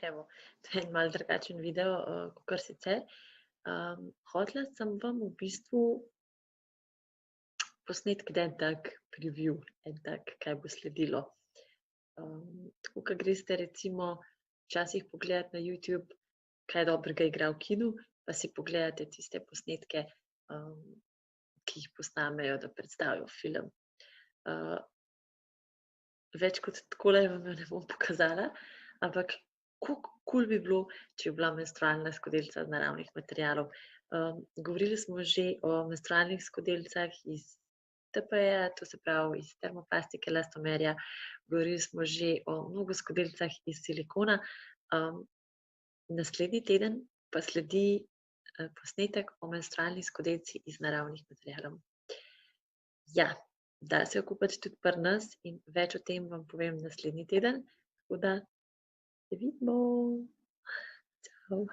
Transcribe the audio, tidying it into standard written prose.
Evo, to je en malo drugačen video, kakor sicer. Hotela sem vam v bistvu posnetki en tak preview, en tak, kaj bo sledilo. Tako kot greste recimo včasih pogledat na YouTube, kaj dobrega igra v kinu, pa si pogledate tiste posnetke, ki jih posnamejo, da predstavijo film. Več kot takole vam jo ne bom pokazala, ampak kako kul bi bilo, če bi bila menstrualna skodelica iz naravnih materialov. Govorili smo že o menstrualnih skodelicah iz TPE-ja, to se pravi iz termoplastike, elastomerja. Govorili smo že o mnogo skodelicah iz silikona. Naslednji teden pa sledi posnetek o menstrualni skodelici iz naravnih materialov. Ja, da se jo kupiti tudi pri nas in več o tem vam povem naslednji teden, tako da se vidimo. Čau.